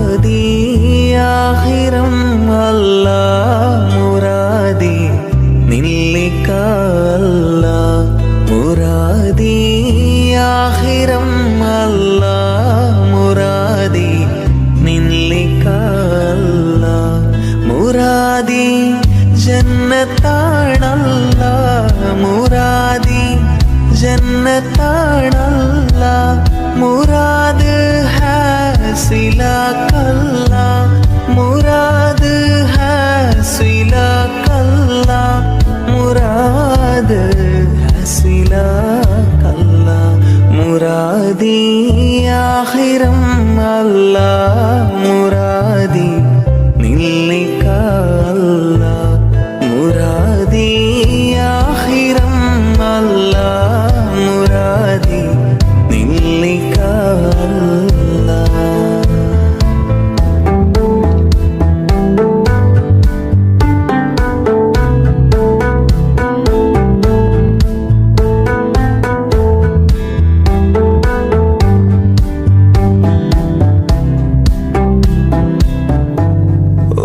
മുറാദി ആഖിറം അല്ലാഹ് മുറാദി നില്ലിക അല്ലാഹ് മുറാദി ആഖിറം അല്ലാഹ് മുറാദി നില്ലിക അല്ലാഹ് മുറാദി ജന്നത്താണല്ലാഹ് മുറാദി ജന്നത്താണല്ലാഹ് മുറാദ് ഹാസിലാക്കല്ലാഹ് മുറാദ് ഹാസിലാക്കല്ലാഹ് മുറാദ് ഹാസിലാക്കല്ലാഹ് മുറാദി ആഖിറം അല്ലാഹ് മുറാദി നില്ലിക അല്ലാഹ് മുറാദി ആഖിറം അല്ലാഹ് മുറാദി നില്ലിക അല്ലാഹ്.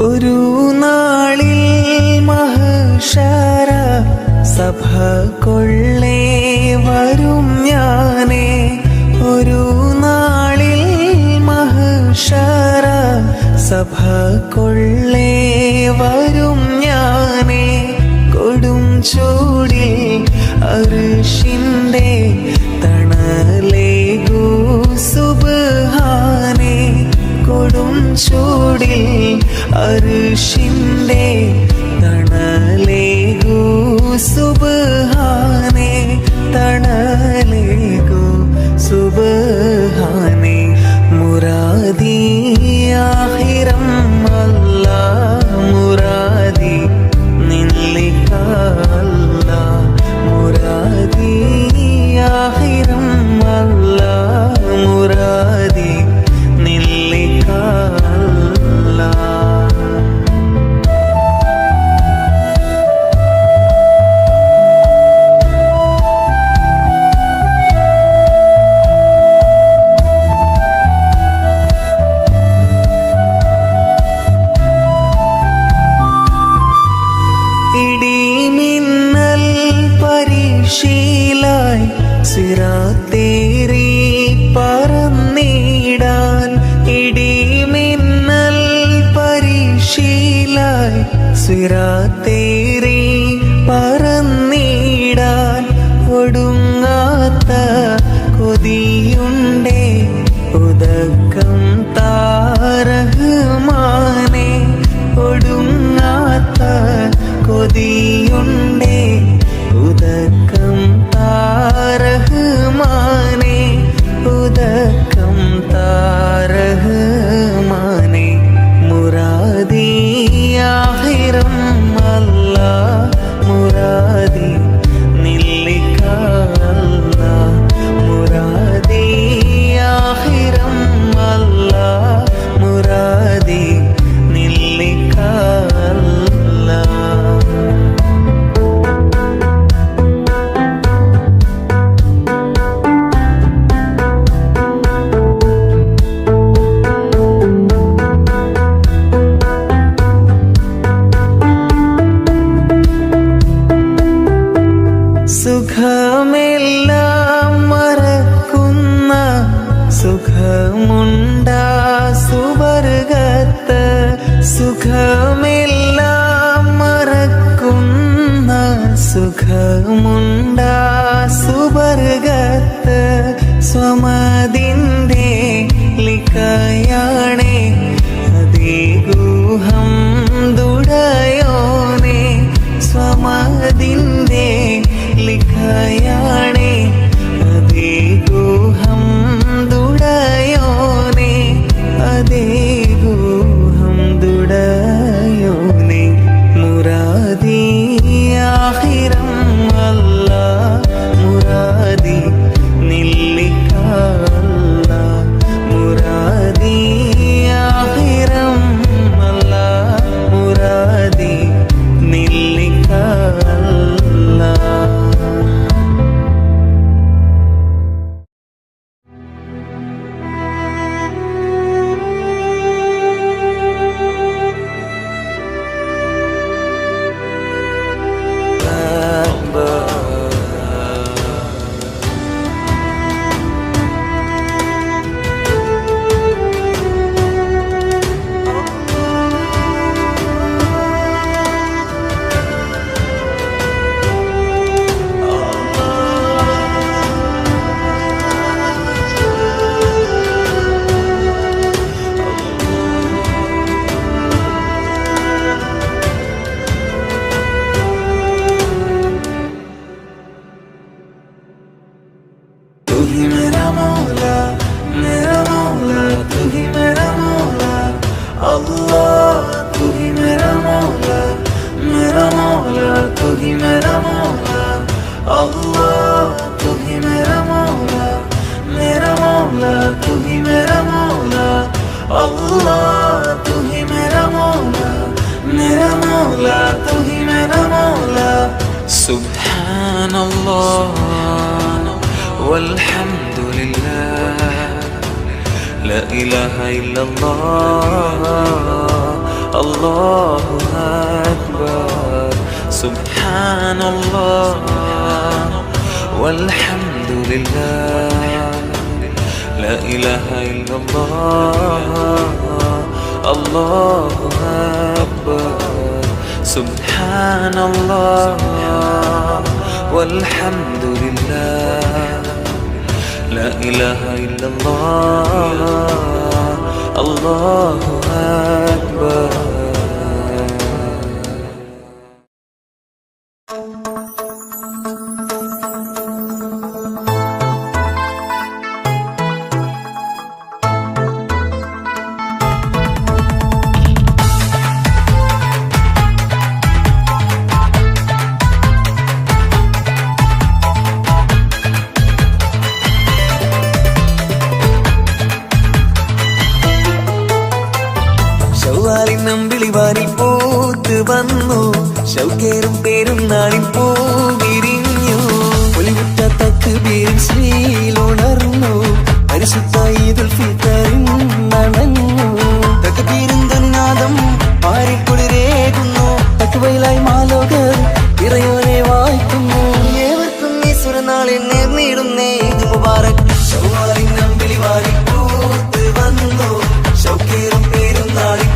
ഒരു നാളിൽ മഹ്ശറ സഭ കൊള്ളേ വരും ഞാനേ ഒരു നാളിൽ മഹ്ശറ സഭ കൊള്ളേ വരും ഞാനേ കൊടും ചൂടിൽ അർശിന്റെ തണലേകൂ സുബ്ഹാനേ കൊടും ചൂടിൽ അർശിന്റെ തണലേകൂ സുബ്ഹാനേ തണലേകൂ സുബ്ഹാനേ മുറാദി ആഖിറം അല്ലാഹ് മുറാദി നില്ലിക അല്ലാഹ് മുറാദി ആഖിറം അല്ലാഹ് മുറാദി നില്ലിക അല്ലാഹ്. ഇടിമിന്നൽ പരിശീലായി സിറാത്തേറി പറന്നിടാൻ ഇടിമിന്നൽ പരിശീലായി സിറാത്തേറി പറന്നിടാൻ ഒടുങ്ങാത്ത കൊതിയുണ്ടേ ഉദക്കം താരഹ്മാനേ ഒടുങ്ങാത്ത കൊതിയുണ്ടേ ഉദക്കം താരഹ്മാനേ ഉദക്കം താരഹ്മാനേ മുറാദി ആഖിറം അല്ലാഹ് മുറാദി നില്ലിക അല്ലാഹ് മുറാദി ആഖിറം അല്ലാഹ് മുറാദി നില്ലിക അല്ലാഹ്. സുഖമെല്ലാം മറക്കുന്ന സുഖമുണ്ടാ സുവർഗത്ത് സുഖമെല്ലാം മറക്കുന്ന സുഖമുണ്ടാ സുവർഗത്ത് സ്വമതിൻ്റെ ലിഖയാണേ അതേഗൂഹം ദുടയോനേ സ്വമതിൻ്റെ ലിഖയാണേ അതേഗൂഹം ദുടയോനേ അതേഗൂഹം ദുടയോനേ മുറാദി ആഖിറം അല്ലാഹ് മുറാദി നില്ലിക അല്ലാഹ് മുറാദി ആഖിറം അല്ലാഹ് മുറാദി നില്ലിക അല്ലാഹ്. अल्लाह तू ही मेरा मौला तू ही मेरा मौला। अल्लाह तू ही मेरा मौला तू ही मेरा मौला। अल्लाह तू ही मेरा मौला तू ही मेरा मौला। सुब्हानल्लाह वल्हम्दुलिल्लाह ला इलाहा इल्लल्लाह अल्लाहु अकबर। सुब्हानल्लाह वल्हम्दुलिल्लाह ला इलाहा इल्लल्लाह अल्लाहु अकबर। सुब्हानल्लाह वल्हम्दुलिल्लाह ला इलाहा इल्लल्लाह अल्लाहु अकबर। നമ്പിളിവാനിൽ പൂത്ത് വന്നു ശൗക്കേറും പെരുന്നാളിൽ പൂ വിരിഞ്ഞു ഒലിവുറ്റ തക്ബീരിൻ ശ്രീലുണർന്നു പരിശുദ്ധ ഈദുൽ ഫിത്തറിൻ നനഞ്ഞു തക്ബീരിൻ ധ്വനിനാദം പാരിൽ കുളിരേകുന്നു തക്വയിലായി മാലോകർ ഇറയോനെ വായിക്കുന്നു ഏവർക്കും ഈശ്വരനാളിൽ നേർന്നിടുന്നേ ഈദ് മുബാറക് ശൗവാലിൻ നമ്പിളിവാനിൽ പൂത്ത് വന്നു ശൗക്കേറും പെരുന്നാളിൽ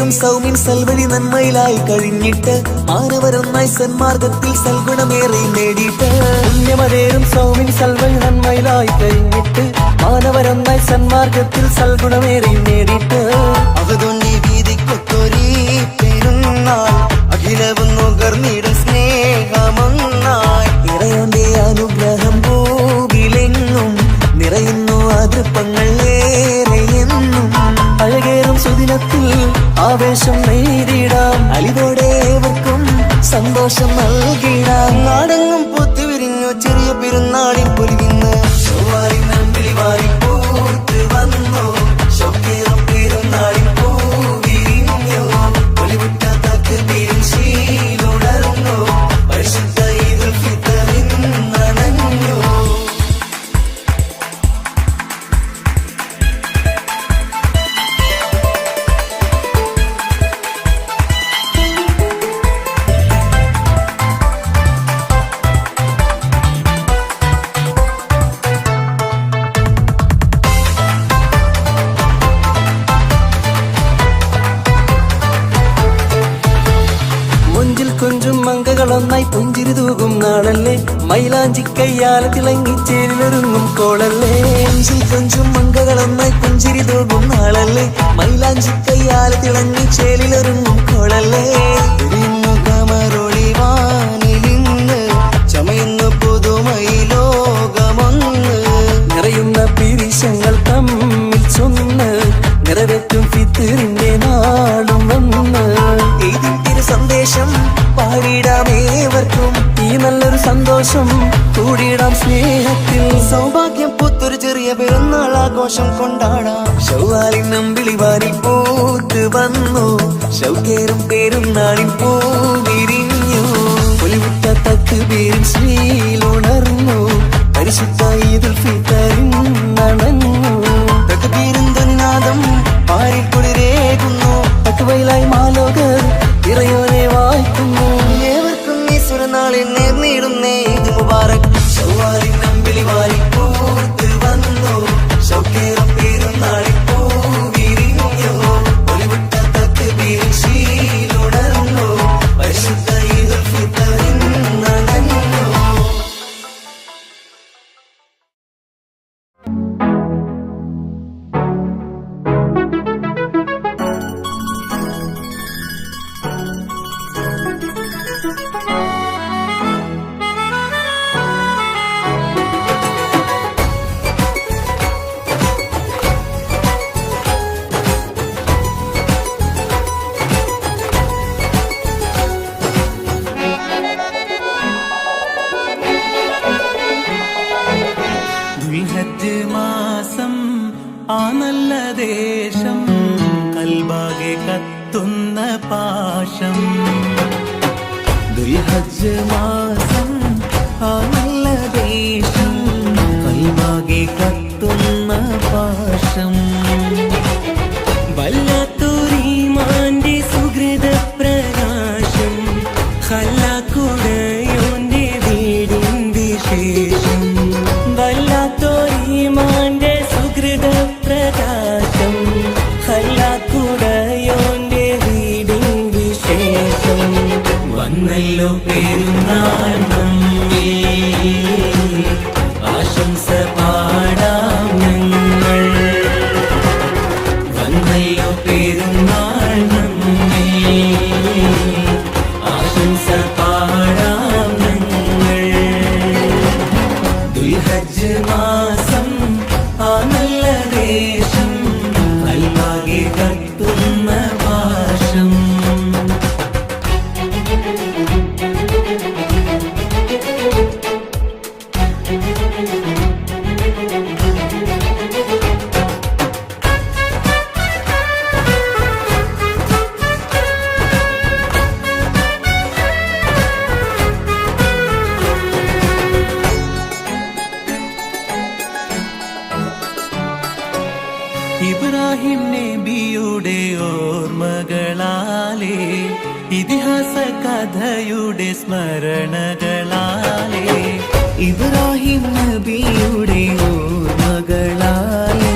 ും സൗമ്യൻ സൽവഴി നന്മയിലായി കഴിഞ്ഞിട്ട് മാനവരൊന്നായി സന്മാർഗത്തിൽ സൽഗുണമേറെ നേടിയിട്ട് പുണ്യമതേറും സൗമ്യൻ സൽവഴി നന്മയിലായി കഴിഞ്ഞിട്ട് മാനവരൊന്നായി സന്മാർഗത്തിൽ സൽഗുണമേറെ നേടിയിട്ട് അവതൊന്നി വീതിക്കൊത്തൊരീ പെരുന്നാൾ അഖിലവും നുകർന്നിടും സ്നേഹമൊന്നായി ഇറയോന്റെ അനുഗ്രഹം ഭൂവിലെങ്ങും നിറയുന്നു അതൃപ്പങ്ങൾ ഏറെയെന്നും അഴകേറും സുദിനത്തിൽ ആവേശം നേരിടാം അലിവോടെ ഏവർക്കും സന്തോഷം നൽകിടാം നാടെങ്ങും പൂത്തുവിരിഞ്ഞു ചെറിയ പെരുന്നാളിൽ പൊലിവിന്ന് ശൗവാലിൻ നമ്പിളിവാനിൽ പൂത്ത് വന്നു ശൗക്കേറും പെരുന്നാളിൽ പൂ വിരിഞ്ഞു ഒലിവുറ്റ തക്ബീരിൻ ശ്രീലുണർന്നു പരിശുദ്ധ ഈദുൽ ഫിത്തറിൻ നനഞ്ഞു കൊഞ്ചും മങ്കകളൊന്നായി പുഞ്ചിരി തൂകും നാളല്ലേ മൈലാഞ്ചി കയ്യാല തിളങ്ങി ചേരിലൊരുങ്ങും കോളല്ലേ കൊഞ്ചും മങ്കകളൊന്നായി പുഞ്ചിരി തൂകും നാളല്ലേ മൈലാഞ്ചി കയ്യാല തിളങ്ങി ചേലിലൊരുങ്ങും കോളല്ലേ കമറൊളിവാനിലിന്ന് ചമയുന്നു പുതുമൈ ലോകമൊന്ന് നിറയുന്ന പിരിശങ്ങൾ തമ്മിൽ ചൊന്ന് നിറവേറ്റും ഫിത്തറിന്റെ നാളും വന്ന് ഈദിൻ തിരു സന്ദേശം പാടിടാമേവർക്കും ഈ നല്ലൊരു സന്തോഷം കൂടിയിടാം സ്നേഹത്തിൽ സൗഭാഗ്യം പുത്തൊരു ചെറിയ പെരുന്നാൾ ആഘോഷം കൊണ്ടാടാം ശൗവാലിൻ നമ്പിളിവാനിൽ പൂത്ത് വന്നു ശൗക്കേറും പെരുന്നാളിൽ പൂ വിരിഞ്ഞു ഒലിവുറ്റ തക്ബീരിൻ ശ്രീലുണർന്നു പരിശുദ്ധ ഈദുൽ ഫിത്തറിൻ നനഞ്ഞു തക്ബീരിൻ ധ്വനിനാദം പാരിൽ കുളിരേകുന്നു തക്വയിലായി മാലോകർ ഇറയോനെ വായിക്കുന്നു ഏവർക്കും ഈശ്വരനാളിൽ നേർന്നിടുന്നേ ഈദ് മുബാറക് ശൗവാലിൻ നമ്പിളിവാനിൽ പൂത്ത് വന്നു ദുൽഹജ്ജ് മാസം ആ നല്ല ദേശം കൽബാകെ കത്തുന്ന പാശം. ദുൽഹജ്ജ് മാസം ആ നല്ല ദേശം കൽബാകെ കത്തുന്ന പാശം. വല്ലാത്തൊരീമാന്റെ സുഹൃത പ്രകാശം ഖല്ലാക്കുടയോന്റെ വീടിൻ വിശേഷം. വല്ലാത്തൊരീമാന്റെ സുഹൃത പ്രകാശം ഖല്ലാക്കുടയോന്റെ വീടിൻ വിശേഷം. വന്നല്ലോ പെരുന്നാൾ നമ്മെ ആശംസ പാടാം ഞങ്ങൾ. വന്നല്ലോ പെരുന്നാൾ നമ്മെ ആശംസ പാടാം ഞങ്ങൾ. ദുൽഹജ്ജ് മാസം ആ നല്ല ദേശം കൽബാകെ കത്തുന്ന പാശം. ഇബ്രാഹിം നബിയുടെ ഓർമ്മകളാലേ ഇതിഹാസ കഥയുടെ സ്മരണകളാലേ. ഇബ്രാഹിം നബിയുടെ ഓർമ്മകളാലേ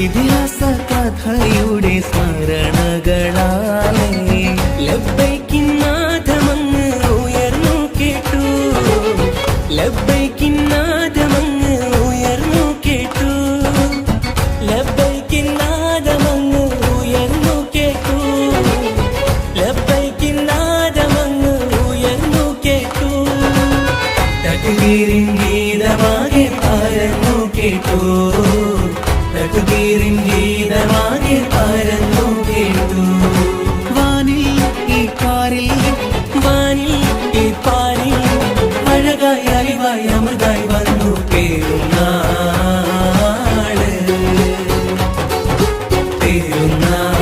ഇതിഹാസ കഥയുടെ സ്മരണകളാലേ. ലബ്ബൈക്കിന്നാദമങ്ങ് ഉയർന്നു കേട്ടു. ലബ്ബൈക്കിന്നാദമങ്ങ് ഉയർന്നു കേട്ടു. ലബ്ബൈക്കിന്നാദമങ്ങ് ഉയർന്നു കേട്ടു. ലബ്ബൈക്കിന്നാദമങ്ങ് ഉയർന്നു കേട്ടു. തക്ബീറിൻ ഗീതമാകെ പരന്നു കേട്ടു. തക്ബീറിൻ ഗീതമാകെ പരന്നു കേട്ടു. വാനിൽ ഈ പാരിൽ വാനിൽ ഈ പാരിൽ അഴകായി അറിവായി അമൃതായി വന്നു പെരുന്നാള്. പെരുന്നാള്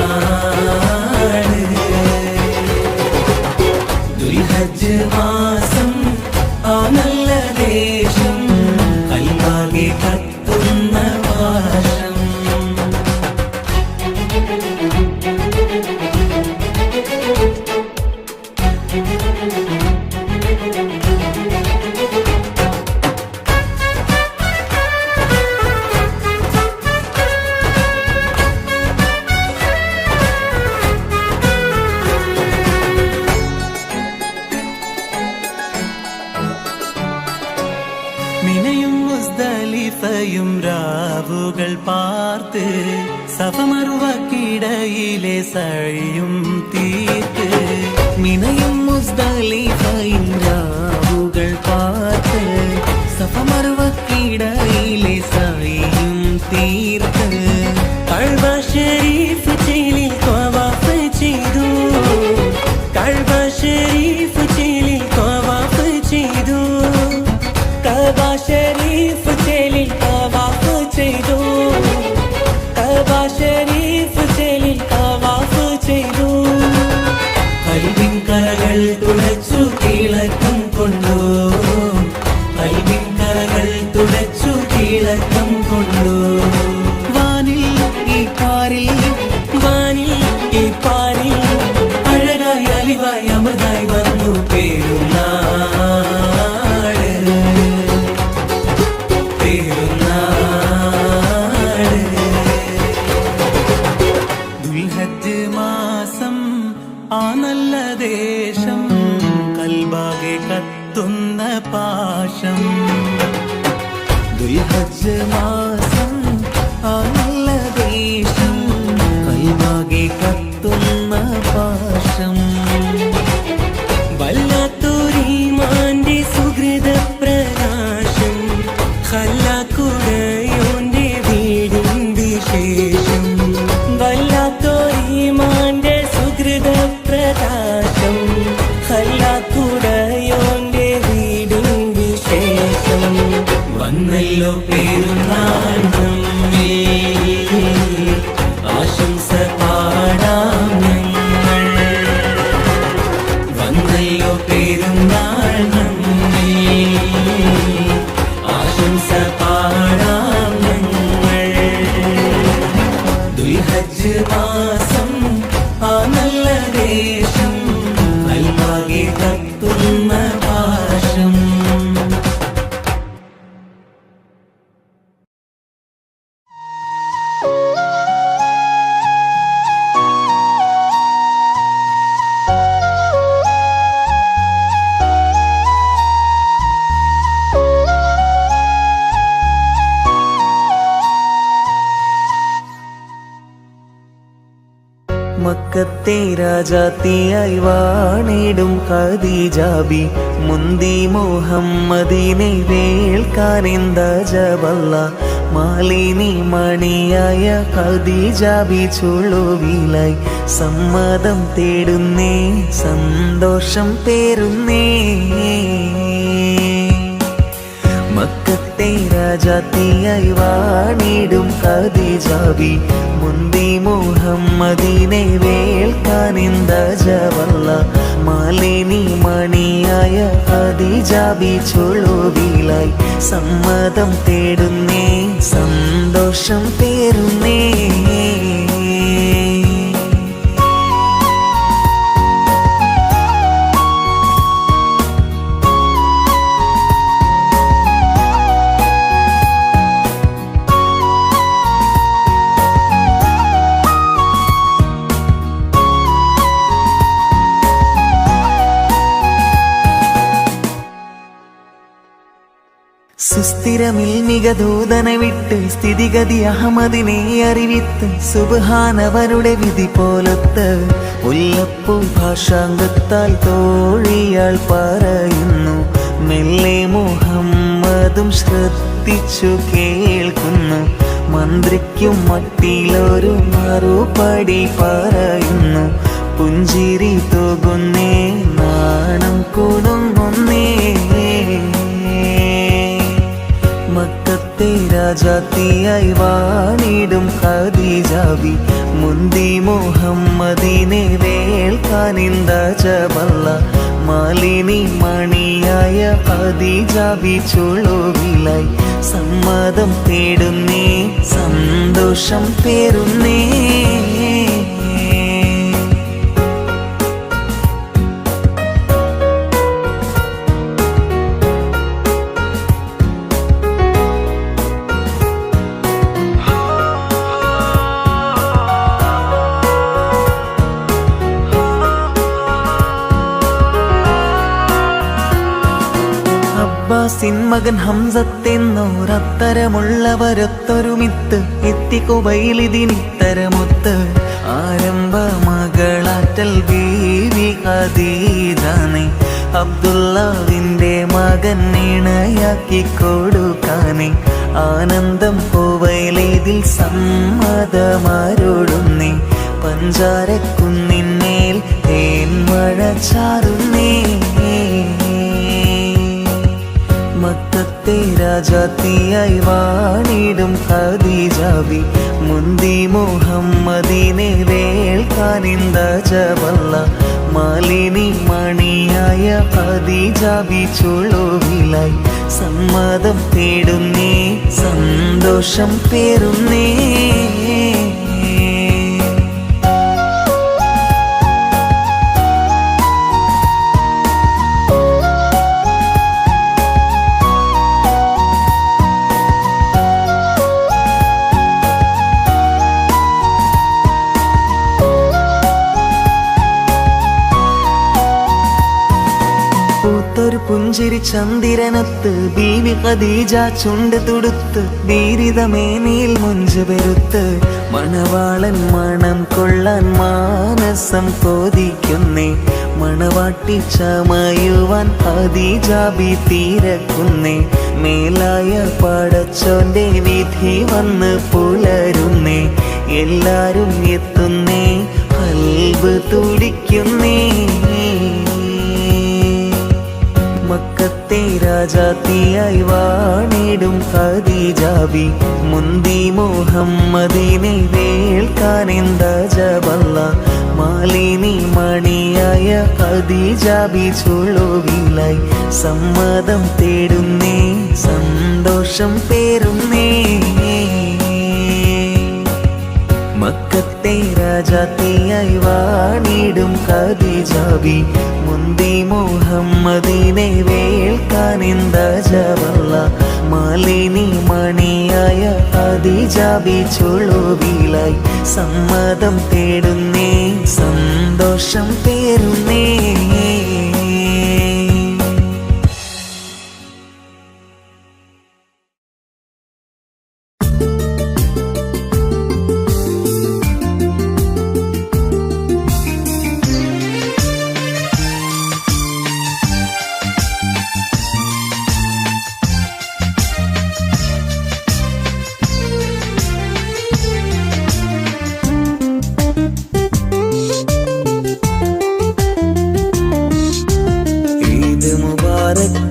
ദുൽഹജ്ജ് മാസം ആ നല്ല ദേശം കൽബാകെ കത്തുന്ന പാശം. മിനയും മുസ്ദലിഫയും രാവുകൾ പാർത്ത് സഫമറുവക്കിടയിലെ സഴിയും തീർത്ത്. മിനയും മുസ്ദലിഫയും രാവുകൾ പാർത്ത് സഫമറുവക്കിടയിലെ സഴിയും തീർത്ത്. കഅബ ശരീഫ് ചേലിൽ തവാഫ് ചെയ്തു. കഅബ ശരീഫ് ചേലിൽ തവാഫ് ചെയ്തു. കഅബ ശരീഫ് ചേലിൽ തവാഫ് ചെയ്തു. കഅബ ശരീഫ് ചേലിൽ തവാഫ് ചെയ്തു. കൽബിൻ കരകൾ തുളച്ചു തിളക്കം കൊണ്ടു. കൽബിൻ കരകൾ തുളച്ചു തിളക്കം കൊണ്ടു. വാനിൽ ഈ പാരിൽ വാനിൽ ഈ പാരിൽ അഴകായി അലിവായി അമൃതായി വന്നു പെരുന്നാള്. പെരുന്നാള് പെരുന്നാൾ നമ്മേ ആശംസ പാടാം ഞങ്ങൾ വന്നയോ പെരുന്നാൾ നമ്മേ ആശംസ പാടാം ഞങ്ങൾ ദുൽഹജ്ജ് മാസം ആ നല്ല ദേശം നൽകി തത്തുന്ന പാശം മക്കത്തെ രാജാത്തിയായി വാണിടും ഖദീജാബി മുന്തി മുഹമ്മദിനെ വേൾക്കാനെന്താ ജബല്ല മാലിനി മണിയായ ഖദീജാബി ചുളുവിലായി സമ്മതം തേടുന്നേ സന്തോഷം പേരുന്നേ മക്കത്തെ രാജാത്തിയായി വാണിടും ഖദീജാബി മുന്തി മുഹമ്മദിനെ വേൾക്കാനെന്താ ജവല്ല മാലിനി മണിയായ ഖദീജാബി ചുളുവിലായി സമ്മതം തേടുന്നേ സന്തോഷം പേരുന്നേ സുസ്ഥിരമിൽ മികദൂതനെ വിട്ട് സ്ഥിതിഗതി അഹമ്മദിനെ അറിവിത്ത് സുബ്ഹാനവരുടെ വിധി പോലത്ത് മുല്ലപ്പൂ ഭാഷാംഗത്താൽ തോഴിയാൾ പറയുന്നു മെല്ലെ മുഹമ്മദും ശ്രദ്ധിച്ചു കേൾക്കുന്നു മന്ത്രിക്കും മട്ടിലൊരു മറുപടി പറയുന്നു പുഞ്ചിരി തൂകുന്നേ നാണം കുടുങ്ങുന്നേ മക്കത്തെ രാജാത്തിയായി വാണിടും ഖദീജാബി മുന്തി മുഹമ്മദിനെ വേൾക്കാനെന്താ ജബല്ല മാലിനി മണിയായ ഖദീജാബി ചുളുവിലായി സമ്മതം തേടുന്നേ സന്തോഷം പേരുന്നേ അബ്ബാസിൻ മകൻ ഹംസത്തെന്നോരത്തരമുള്ളവരൊത്തൊരുമിത്ത് എത്തിക്കുബൈലിതിനിത്തരമൊത്ത് ആരംഭ മകളാറ്റൽ ബീവി ഖദീജാനെ അബ്ദുല്ലാവിന്റെ മകൻ ഇണയാക്കി കൊടുക്കാനെ ആനന്ദം പോവയിലേതിൽ സമ്മതമാരോടുന്നേ പഞ്ചാരക്കുന്നിന്മേൽ തേൻമഴ ചാറുന്നേ മക്കത്തെ രാജാത്തിയായി വാണിടും ഖദീജാബി മുന്തി മുഹമ്മദിനെ വേൾക്കാനെന്താ ജബല്ല മാലിനി മണിയായ ഖദീജാബി ചുളുവിലായി സമ്മതം തേടുന്നേ സന്തോഷം പേരുന്നേ ഒരു പുഞ്ചിരി ചന്ദിരനത്ത് ബീവി ഖദീജ ചുണ്ട് തുടുത്ത് ബീരിതമേനിയിൽ മുഞ്ച് പെരുത്ത് മണവാളൻ മണം കൊള്ളാൻ മാനസം കൊതിക്കുന്നേ മണവാട്ടി ചമയുവാൻ ഖദീജ ബി തീരക്കുന്നേ മേലായ പടച്ചോന്റെ വിധി വന്ന് പുലരുന്നേ എല്ലാരും എത്തുന്നേ ഖൽബ് തുടിക്കുന്നേ മക്കത്തെ രാജാത്തിയായി വാണിടും ഖദീജാബി മുന്തി മുഹമ്മദിനെ വേൾക്കാനെന്താ ജബല്ല മാലിനി മണിയായ ഖദീജാബി ചുളുവിലായി സമ്മതം തേടുന്നേ സന്തോഷം പേരുന്നേ മക്കത്തെ രാജാത്തിയായി വാണിടും ഖദീജാബി മുന്തി മുഹമ്മദിനെ വേൾക്കാനെന്താ ജബല്ല മാലിനി മണിയായ ഖദീജാബി ചുളുവിലായി സമ്മതം തേടുന്നേ സന്തോഷം പേരുന്നേ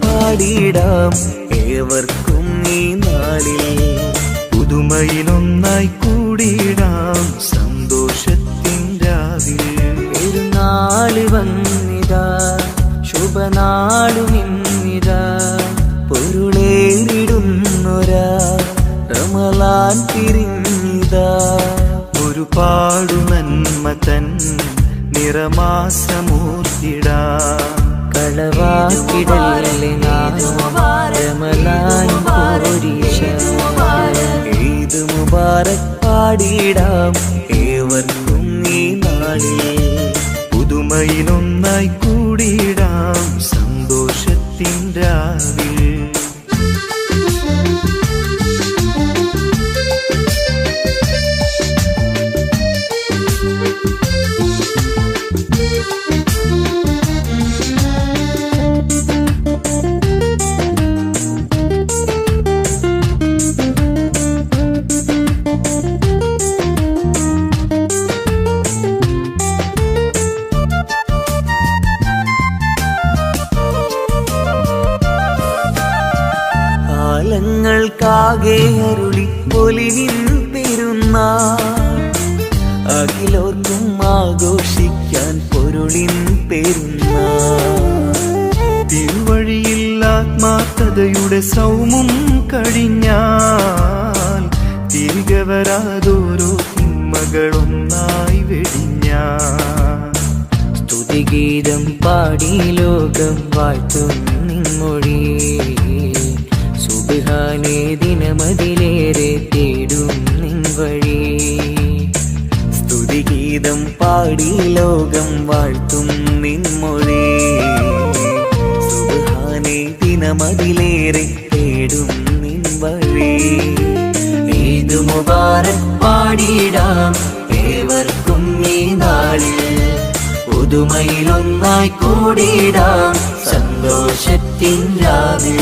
പാടിടാം ഏവർക്കും ഈ നാളിൽ പുതുമയിലൊന്നായി കൂടിടാം സന്തോഷത്തിൻ രാവിൽ പെരുന്നാള് വന്നിതാ ശുഭനാളുമിന്നിതാ പൊരുളേറിടുന്നൊരാ റമളാൻ പിരിഞ്ഞിതാ ഒരുപാടു നന്മ തൻ നിറമാസമൂർത്തിടാം കളവാക്കിടല്ലേ റമളാൻ പോരീശ ഈദ് മുബാറക് പാടിടാം ഏവർക്കും ഈ നാളിൽ പുതുമയിലൊന്നായി കൂടിടാം സന്തോഷത്തിൻ രാവിൽ കാലങ്ങൾക്കാകെ അരുളി പൊലിവിൻ പെരുന്നാൾ അഖിലോർക്കും ആഘോഷിക്കാൻ പൊരുളിൻ പെരുന്നാൾ തിരുവഴിയിൽ ആത്മാർത്ഥതയുടെ സൗമും കഴിഞ്ഞാൽ തിരികെ വരാതോരോ തിന്മകളൊന്നായി വെടിഞ്ഞാൽ സ്തുതിഗീതം പാടി ലോകം വാഴ്ത്തും നിൻമൊഴി സുബ്ഹാനേ ദിനമതിലേറെ തേടും നിൻ വഴി സ്തുതിഗീതം പാടി ലോകം വാഴ്ത്തും നിൻ മൊഴി സുബ്ഹാനേ ദിനമതിലേറെ തേടും നിൻ വഴി ഈദ് മുബാറക് പാടിടാം ഏവർക്കും ഈ നാളിൽ പുതുമയിലൊന്നായി കൂടിടാം സന്തോഷത്തിൻ രാവിൽ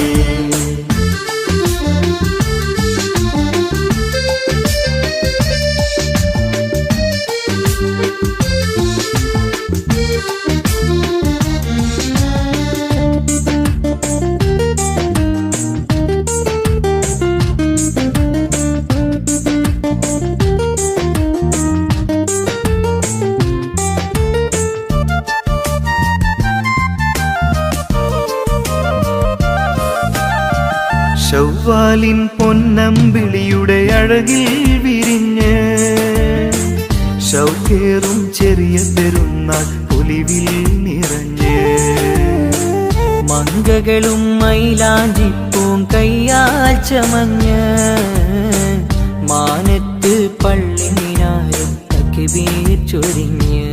ശവ്വാലിൻ പൊന്നമ്പിളിയുടെ അഴകിൽ വിരിഞ്ഞ് ശൗക്കേറും ചെറിയ പെരുന്നാൾ പൊലിവിൽ നിറഞ്ഞ് മങ്കകളും മൈലാഞ്ചിപ്പൂം കയ്യാൽ ചമഞ്ഞ് മാനത്ത് പള്ളി മിനാരം തക്ബീർ ചൊരിഞ്ഞ്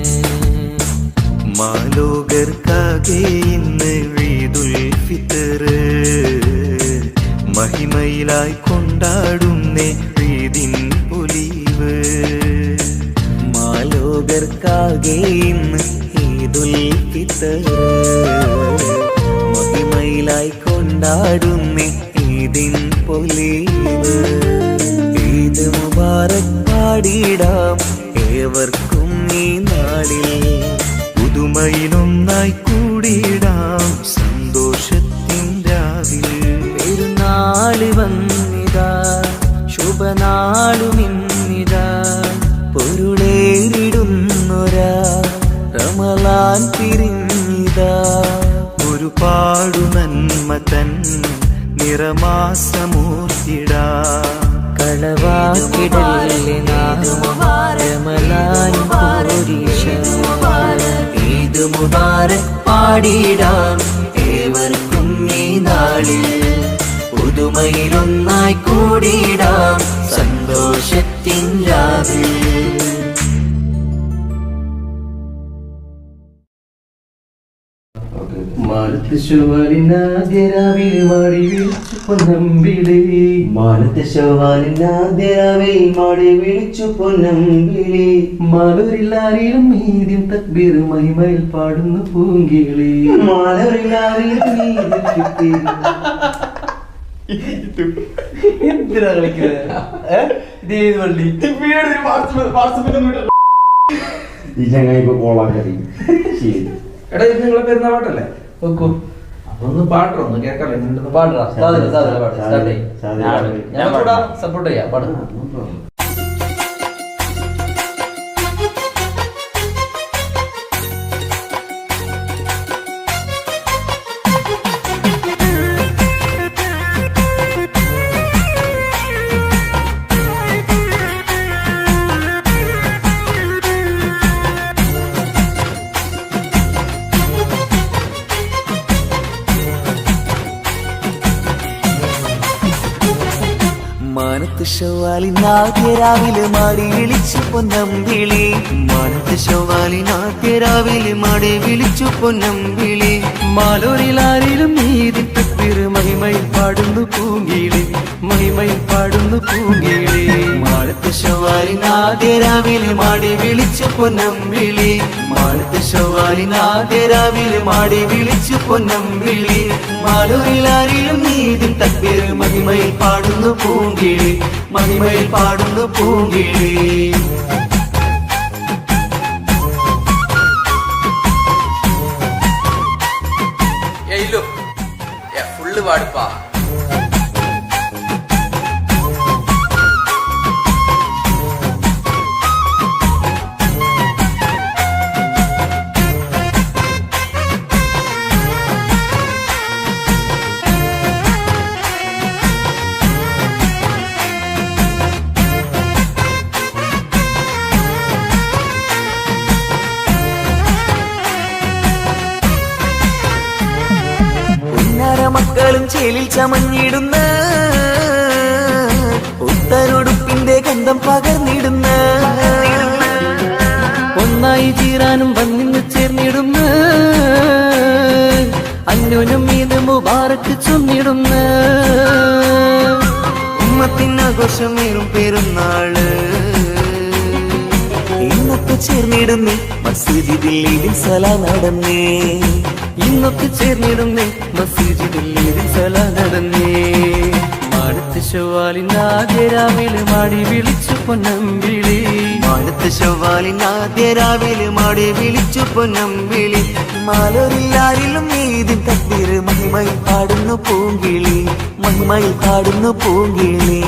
മാലോകർക്കാകെ ഇന്ന് ഈദുൽ ഫിത്ർ മഹിമയിലായി കൊണ്ടാടുന്നേ ഈദിൻ പൊലിവ് മാലോകർക്കാകെ ഇന്ന് ഈദുൽ ഫിത്ർ മഹിമയിലായി കൊണ്ടാടുന്നേ ഈദിൻ പൊലിവ് ഈദ് മുബാറക് പാടിടാം ഏവർക്കും ഈ നാളിൽ പുതുമയിലൊന്നായി കൂടിടാം സന്തോഷത്തിൻ നാളുമിന്നിതാ പൊരുളേറിടുന്നൊരാ റമളാൻ പിരിഞ്ഞിതാ ഒരുപാടു നന്മ തൻ നിറമാസമൂർത്തിടാ കളവാക്കിടല്ലേ റമളാൻ പോരീഷ ഈദ് മുബാരക് പാടിടാം ഏവർക്കും ഈ നാളിൽ പുതുമയിലൊന്നായി കൂടിടാം സന്തോഷത്തിൻ രാവിൽ. മാനത്തെ ശോഭാലിനാദ്യരാവിൽ മാടി വിളിച്ചു പൊന്നമ്പിളി മാനത്തെ ശോഭാലിനാദ്യരാവിൽ മാടി വിളിച്ചു പൊന്നമ്പിളി മാലൂരിലാരിലും ഈദ്യം തക്ബീർ മഹിമയിൽ പാടുന്നു പൂങ്കിളി മാലൂരിലാരിലും ഈദ്യം കിട്ടി എന്തിനാ കളിക്കുന്നത് ഇതേത് വള്ളി ഈ ചങ്ങായിപ്പോ കോളാക്കറി ശരി. എടാ ഇത് നിങ്ങളെ പെരുന്നാ പാട്ടല്ലേ നോക്കൂ അപ്പൊ ഒന്ന് പാട്ടൊന്ന് കേൾക്കാല്ലേ പാടാ സപ്പോർട്ട് ചെയ്യാം പാടും. മാനത്ത് ശവ്വാലിനാദ്യ രാവിലെ മാടി വിളിച്ചു പൊന്നമ്പിളി മാനത്ത് ശവ്വാലിനാദ്യ രാവിലെ മാടി വിളിച്ചു പൊന്നമ്പിളി മാലൂരിലാരിലും ഈദിൻ തക്ബീർ മഹിമയിൽ പാടുന്നു പൂങ്കിളി മഹിമയിൽ പാടുന്നു പൂങ്കിളി മാനത്ത് ശവ്വാലിനാദ്യ രാവിലെ മാടി വിളിച്ചു പൊന്നമ്പിളി മാനത്ത് ശവ്വാലിനാദ്യ രാവിലെ മാടി വിളിച്ചു പൊന്നമ്പിളി മാലൂരിലാരിലും ഈദിൻ തക്ബീർ മഹിമയിൽ പാടുന്നു പൂങ്കിളി മഹിമയിൽ പാടുന്നു പൂങ്കിളി. ഫുള്ള് പാടുപ്പാ മക്കളും ചേലിൽ ചമഞ്ഞിടുന്ന ഉത്തരൊടുപ്പിന്റെ ഗന്ധം പകർന്നിടുന്ന ഒന്നായി ചീരാനും വന്നിന്ന് ചേർന്നിടുന്ന അന്യോനും ഈദ് മുബാറക്ക് ചൊന്നിടുന്ന ഉമ്മത്തിനാഘോഷമേറും പെരുന്നാള് ഇന്നൊക്കെ ചേർന്നിടുന്നേ മസ്ജിദിൽ ഈദിൻ സലാ നടന്നേ ഇന്നൊക്കെ ചേർന്നിടുന്നേ മസ്ജിദിൽ ഈദിൻ സലാ നടന്നേ മാനത്ത് ശവ്വാലിനാദ്യ രാവിലെ മാടി വിളിച്ചു പൊന്നമ്പിളി മാനത്ത് ശവ്വാലിനാദ്യ രാവിലെ മാടി വിളിച്ചു പൊന്നമ്പിളി മാലൂരിലാരിലും ഈദിൻ തക്ബീർ മഹിമയിൽ പാടുന്നു പൂങ്കിളി മഹിമയിൽ പാടുന്നു പൂങ്കിളി.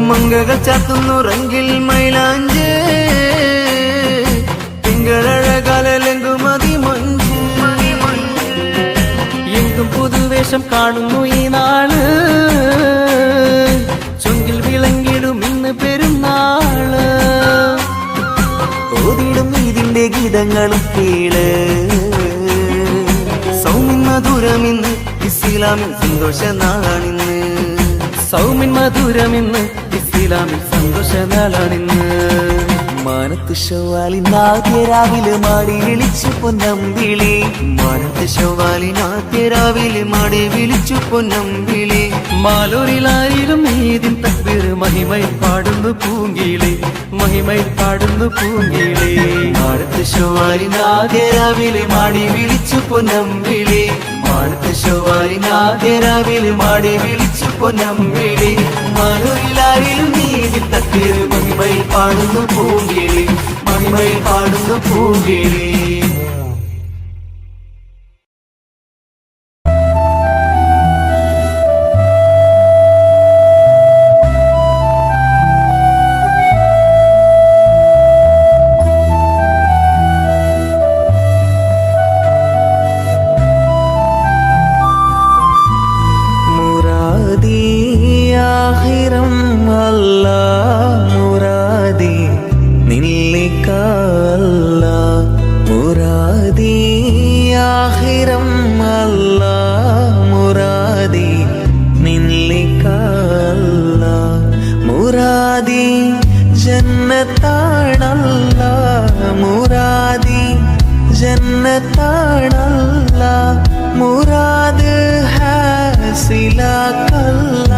മംഗകൾ ചാത്തുന്നു റങ്കിൽ മൈലാഞ്ച് തിങ്കളഴകാലെങ്കും അതിമഞ്ച് എങ്കും പുതുവേഷം കാണുന്നു ഈ നാള് ചുങ്കിൽ വിളങ്ങിടും ഇന്ന് പെരുന്നാള് ഓതിടും ഇതിന്റെ ഗീതങ്ങളും കേള് സൗമ്യ മധുരമിന്ന് ഇസ്ലാമിൽ സന്തോഷ നാളാണിന്ന് സൗമ്യൻ മധുരമിന്ന് ഇസ്ലാമിൽ സന്തോഷ നാളാണിന്ന് മാനത്ത് ശവ്വാലിനാദ്യ രാവിലെ മാടി വിളിച്ചു പൊന്നമ്പിളി മാനത്ത് ശവ്വാലിനാദ്യ രാവിലെ മാടി വിളിച്ചു പൊന്നമ്പിളി മാലൂരിലായിരം ഈദിൻ തക്ബീർ മഹിമയിൽ പാടുന്നു പൂങ്കിളി മഹിമയിൽ പാടുന്നു പൂങ്കിളി മാനത്ത് ശവ്വാലിനാദ്യ രാവിലെ മാടി വിളിച്ചു പൊന്നമ്പിളി മാനത്ത് ശവ്വാലിനാദ്യ രാവിലെ മാടി വിളിച്ചു പൊന്നമ്പിളി മാലൂരിലായിരം ഈദിൻ തക്ബീർ മഹിമയിൽ പാടുന്നു പൂങ്കിളി മഹിമയിൽ പാടുന്നു പൂങ്കിളി ജന്നത്താണല്ല മുറാദ് ഹാസിലാക്കല്ല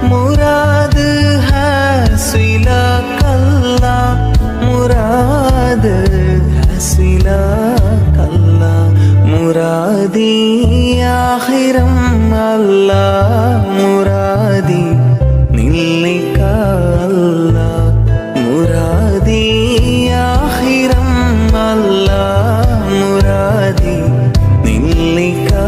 മുറാദ് ഹാസിലാക്കല്ല മുറാദ് ഹാസിലാക്കല്ല മുറാദി ആഖിറം അല്ല മുറാദി നില്ലിക്കല്ല മുറാദി ആഖിറം അല്ല മുറാദി നില്ലിക്കല്ല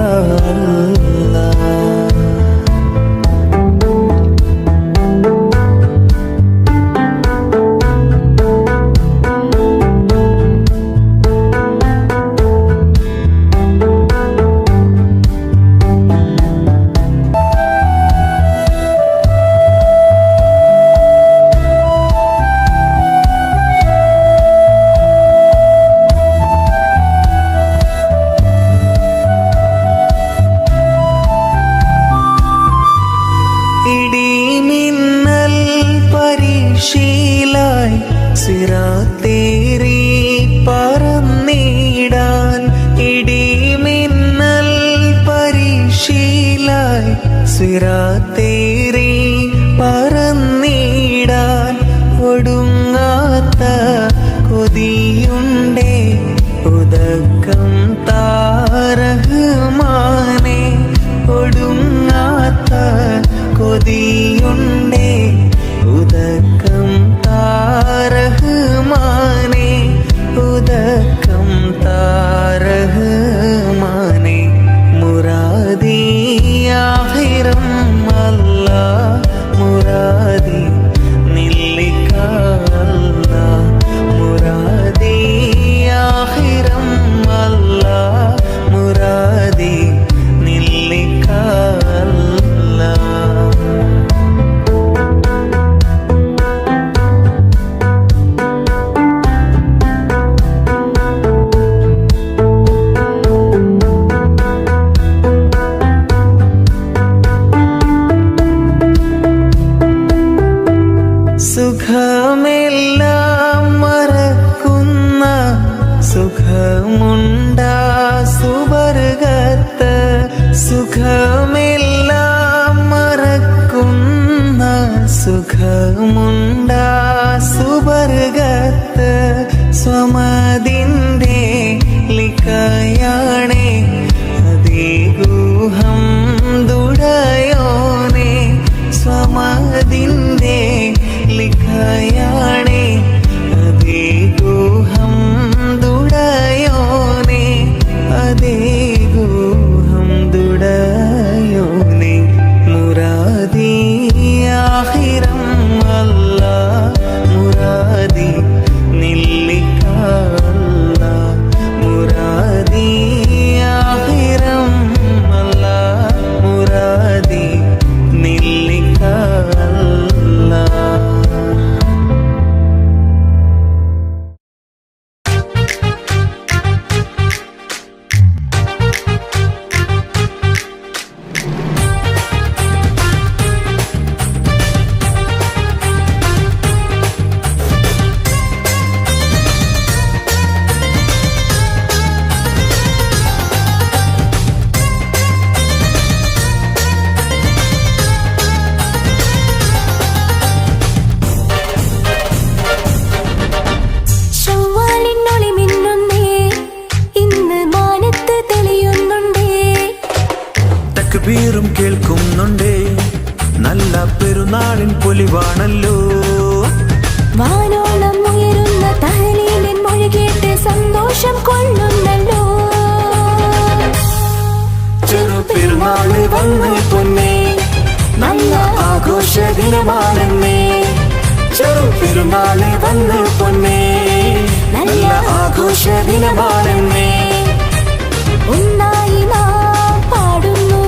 സിറാത്തേറി പറന്നിടാൻ ഇടിമിന്നൽ പരിശീലായി സിറാത്തേറി പറന്നിടാൻ ഒടുങ്ങാത്ത കൊതിയുണ്ടേ ഉദക്കം താരഹ്മാനെ ഒടുങ്ങാത്ത കൊതിയുണ്ടേ ഉദക്കം താരഹ്മാനെ ഉദക്കം താരഹ്മാനെ മുറാദി ആഖിറം അല്ല മുറാദി നില്ലിക്കല്ല മുറാദി ആഖിറം അല്ല മുറാദി നില്ലിക്കല്ല സുഖമെല്ലാം മറക്കുന്ന സുഖമുണ്ടാ സുവർഗത്ത് സുഖമെല്ലാം മറക്കുന്ന സുഖമുണ്ടാ സുവർഗത്ത് സ്വമതിൻ്റെ ലിക്കയാണേ അതേഗൂഹം ദുടയോനെ സ്വമതിൻ്റെ ലിഖയാണേ അതേഗൂഹം ദുടയോനെ അതേഗൂഹം ദുടയോനെ മുറാദി ആഖിറം അല്ല മുറാദി നില്ലിക്കല്ല മുറാദി തക്ബീറും കേൾക്കുന്നുണ്ടേ, നല്ല പെരുന്നാളിൻ പൊലിവാണല്ലോ. വാനോളം ഉയരുന്ന തഹ്ലീലിൻ മൊഴി കേട്ട് സന്തോഷം കൊള്ളുന്നല്ലോ. ചെറുപെരുന്നാള് വന്ന് പൊന്നേ, നല്ല ആഘോഷ ദിനമാണെന്നേ. ചെറുപെരുന്നാള് വന്ന് പൊന്നേ, നല്ല ആഘോഷ ദിനമാണെന്നേ. ഒന്നായി നാം പാടുന്നു,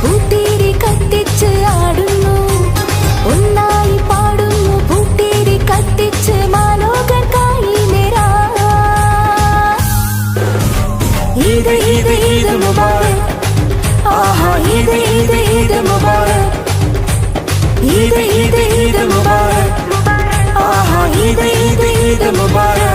പൂത്തിരി കത്തിച്ച് ആടുന്നു. ഒന്നായി പാടുന്നു, പൂത്തിരി കത്തിച്ച് മാലോകർക്കായി നേരാ. ഈദ് ഈദ് ഈദ് മുബാറക്, ആഹാ ഈദ് ഈദ് ഈദ് മുബാറക്. ഈദ് ഈദ് ഈദ് മുബാറക്, ആഹാ ഈദ് ഈദ് ഈദ് മുബാറക്.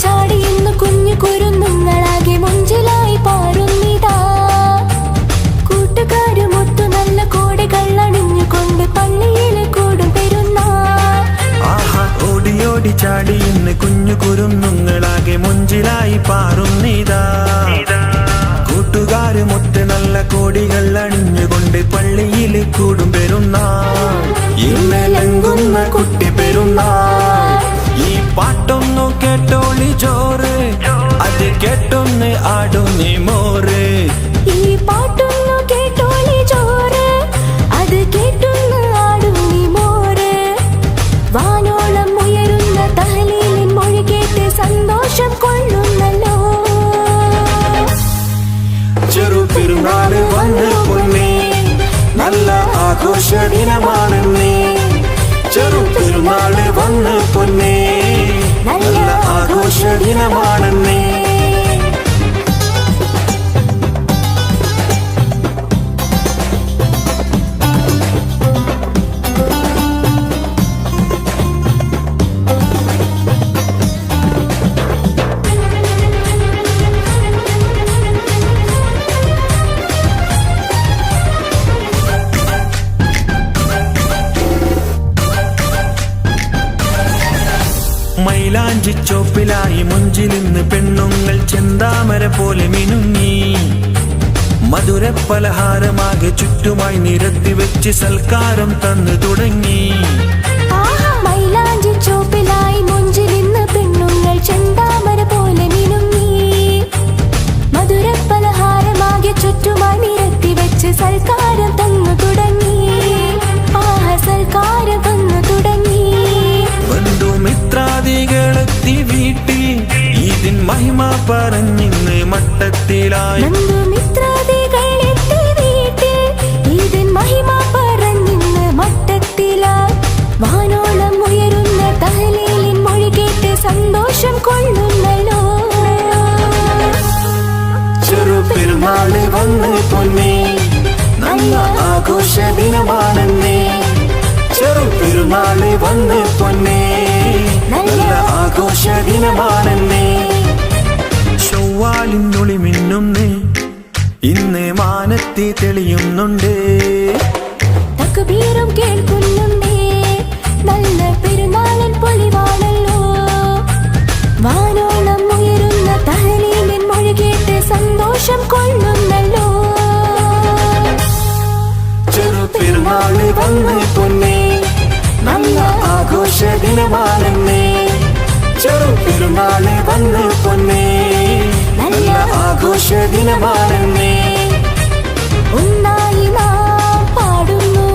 ചാടി ഇന്ന് കുഞ്ഞു കുരുന്നുങ്ങളാകെ മുഞ്ചിലായി പാറുന്നിതാ. കൂട്ടുകാരുമൊത്തു നല്ല കോടികൾ അണിഞ്ഞുകൊണ്ട് പള്ളിയിൽ കൂടും പെരുന്നാൾ. ആഹാ ഓടി ഓടി ചാടി ഇന്ന് കുഞ്ഞു കുരുന്നുങ്ങളാകെ മുഞ്ചിലായി പാറുന്നിതാ. കൂട്ടുകാരുമൊത്ത് നല്ല കോടികൾ അണിഞ്ഞുകൊണ്ട് പള്ളിയിൽ കൂടും പെരുന്നാൾ. ഇന്നലങ്കുന്ന കുട്ടി പെരുന്നാൾ. ഈ പാട്ടൊന്നു കേട്ടോളി ജോറ്, അത് കേട്ടൊന്ന് ആടുന്നി മോറ്. ഈ പാട്ടൊന്നു കേട്ടോളി ജോറ്, അത് കേട്ടൊന്ന് ആടുന്നി മോറ്. വാനോളം ഉയരുന്ന തഹ്ലീലിൻ മൊഴി കേട്ട് സന്തോഷം കൊള്ളുന്നല്ലോ. ചെറുപെരുന്നാള് വന്ന് പൊന്നേ, നല്ല ആഘോഷ ദിനമാണെന്നേ. ചെറുപെരുന്നാള് വന്ന് പൊന്നേ, നല്ല ആഘോഷ ദിനമാണെന്നേ. മൈലാഞ്ചി ചോപ്പിലായി മുഞ്ചിലിന്ന് പെണ്ണുങ്ങൾ ചെന്താമര പോലെ മിനുങ്ങി. മധുര പലഹാരമാകെ ചുറ്റുമായി നിരത്തി വെച്ച് സൽക്കാരം തന്നു തുടങ്ങി. മൈലാഞ്ചി ചോപ്പിലായി മുഞ്ചിലിന്ന് പെണ്ണുങ്ങൾ ചെന്താമര പോലെ മിനുങ്ങി. മധുര പലഹാരമാകെ ചുറ്റുമായി നിരത്തി വെച്ച് സൽക്കാരം തന്നു തുടങ്ങി. സൽക്കാരം തന്നു തുടങ്ങി. ബന്ധുമിത്രാദികളെത്തി വീട്ടിൽ ഇതിൻ മഹിമ പറഞ്ഞിന്ന് മട്ടത്തിലായി. ബന്ധുമിത്രാദികളെത്തി വീട്ടിൽ ഇതിൻ മഹിമ പറഞ്ഞിന്ന് മട്ടത്തിലായി. വാനോളം ഉയരുന്ന തഹ്ലീലിൻ മൊഴി കേട്ട് സന്തോഷം കൊള്ളുന്നല്ലോ. ചെറുപെരുന്നാള് വന്ന് പൊന്നേ, നല്ല ആഘോഷ ദിനമാണെന്നേ. ചെറുപെരുന്നാള് വന്ന് പൊന്നേ, നല്ല ആഘോഷ ദിനമാണെന്നേ. ചൊവ്വാലിനുളി മിന്നുന്നേ, ഇന്ന് മാനത്തി തെളിയുന്നുണ്ട്. തക്ബീറും കേൾക്കുന്നുണ്ടേ, നല്ല പെരുന്നാളിൻ പൊലിവാണല്ലോ. വാനോളം ഉയരുന്ന തഹ്ലീലിൻ മൊഴി കേട്ട് സന്തോഷം കൊള്ളുന്നല്ലോ. ചെറുപെരുന്നാള് വന്ന് പൊന്നേ, നല്ല ആഘോഷ ദിനമാണെന്നേ. ചെറുപെരുന്നാള് വന്ന് പൊന്നേ, നല്ല ആഘോഷ ദിനമാണെന്നേ. ഒന്നായി നാം പാടുന്നു,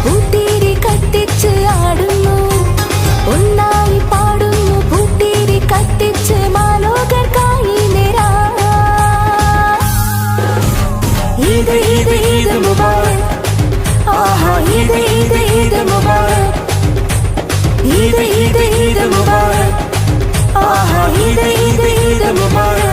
പൂത്തിരി കത്തിച്ച് ആടുന്നു. ഒന്നായി പാടുന്നു, പൂത്തിരി കത്തിച്ച് മാലോകർക്കായി നേരാ. ഈദ് ഈദ് ഈദ് മുബാറക്, ആഹാ ഈദ് ഈദ് ഈദ് മുബാറക്. ഈദ് ഈദ് ഈദ് മുബാറക്, ആഹാ ഈദ് ഈദ് ഈദ് മുബാറക്.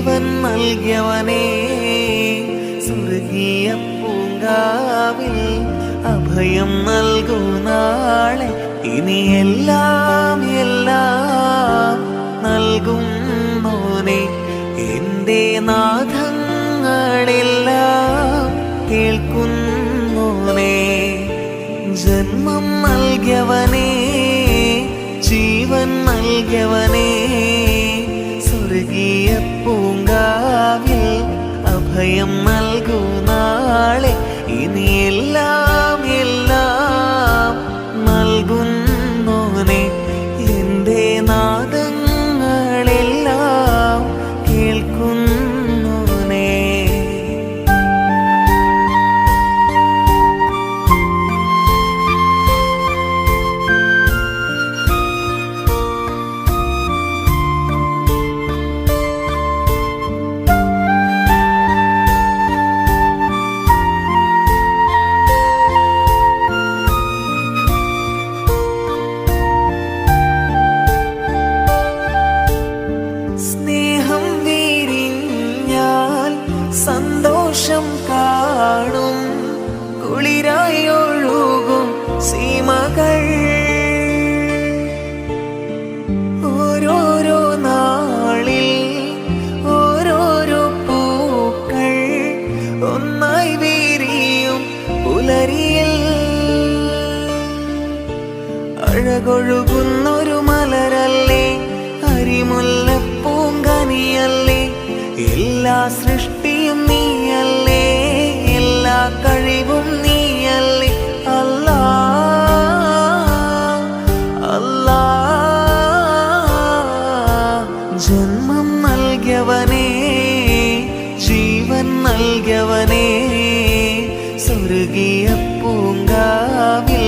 ജീവൻ നൽകിയവനേ സ്വർഗീയ പൂങ്കാവിൽ അഭയം നൽകൂ നാളെ ഇനി എല്ലാം എല്ലാം നൽകുന്നോനെ എൻ്റെ നാദങ്ങളെല്ലാം കേൾക്കുന്നോനെ ജന്മം നൽകിയവനേ ജീവൻ നൽകിയവനേ സ്വർഗീയ പൂങ്കാവിൽ അഭയം നൽകൂ നാളെ ഇനി എല്ലാം എല്ലാം നൽകുന്നോനെ എൻ്റെ നാദങ്ങളെല്ലാം കേൾക്കുന്നോനെ. സ്നേഹം വിരിഞ്ഞാൽ സന്തോഷം കാണും കുളിരായി ഒഴുകും സീമകൾ ഓരോരോ നാളിൽ ഓരോരോ പൂക്കൾ ഒന്നായി വിരിയും പുലരിയിൽ അഴകൊഴുകുന്നൊരു മലരല്ലേ അരിമുല്ലപ്പൂങ്കനിയല്ലേ എല്ലാ സൃഷ്ടിയും നീയല്ലേ എല്ലാ കഴിവും നീയല്ലേ അല്ലാ അല്ലാ ജന്മം നൽകിയവനേ ജീവൻ നൽകിയവനേ സ്വർഗീയ പൂങ്കാവിൽ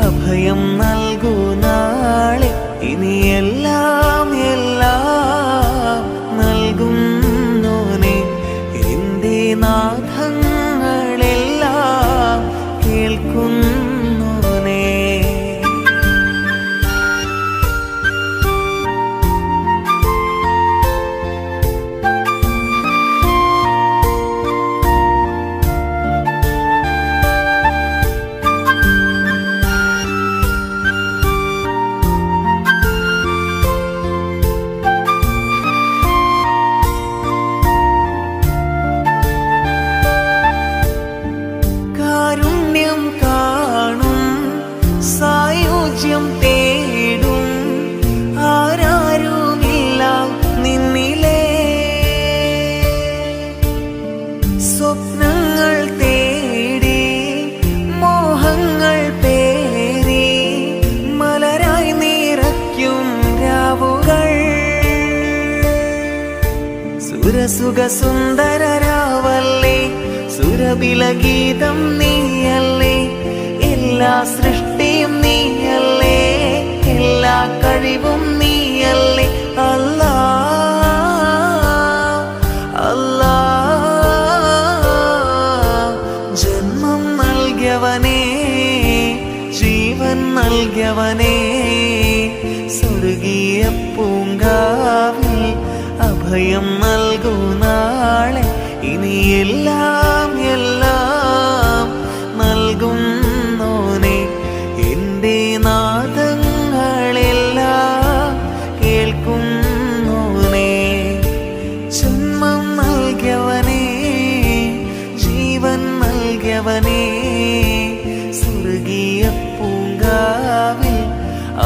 അഭയം നൽകൂ നാളെ ഇനി എല്ലാം എല്ലാം നൽകുന്നോനെ എൻ്റെ നാദങ്ങളെല്ലാം കേൾക്കുന്നോനെ. കാരുണ്യം കാണും സായുജ്യം തേടും ആരാരുമില്ല നിന്നിലേ സ്വപ്നങ്ങൾ തേടി മോഹങ്ങൾ പേരി മലരായി നിറയ്ക്കും രാവുകൾ സുരസുഖ സുന്ദരരാവല്ലേ സുരബിലഗീതം നീയല്ലേ എല്ലാ സൃഷ്ടിയും നീയല്ലേ എല്ലാ കഴിവും നീയല്ലേ അല്ലാ അല്ലാ ജന്മം നൽകിയവനേ ജീവൻ നൽകിയവനേ സ്വർഗീയ പൂങ്കാവിൽ അഭയം നൽകൂ നാളെ ഇനി എല്ലാം എല്ലാം നൽകുന്നോനെ എൻ്റെ നാദങ്ങളെല്ലാം കേൾക്കുന്നോനെ ജന്മം നൽകിയവനേ ജീവൻ നൽകിയവനേ സ്വർഗീയ പൂങ്കാവിൽ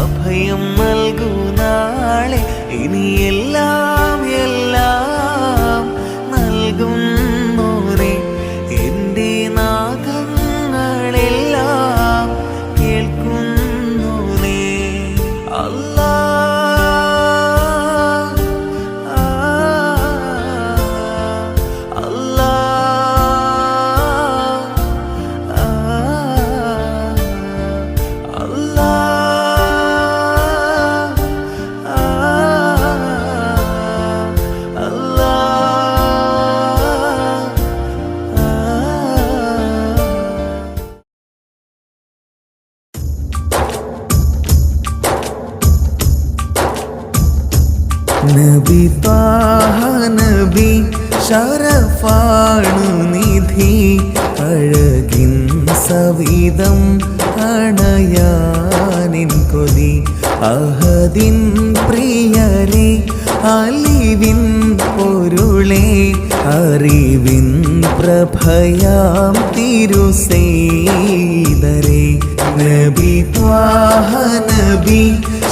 അഭയം നൽകൂ നാളെ ഇനി എല്ലാം എല്ലാം നൽകുന്നോനെ എൻ്റെ നാദങ്ങളെല്ലാം കേൾക്കുന്നോനെ അല്ലാ അല്ലാ അല്ലാ നബി താഹ നബി ശരഫാണു നിധി അഴകിൻ സവിധം അണയാനിൻ കൊതി അഹദിൻ പ്രിയരെ അലിവിൻ പൊരുളെ അറിവിൻ പ്രഭയാം തിരുസേദരെ നബി ത്വാഹ നബി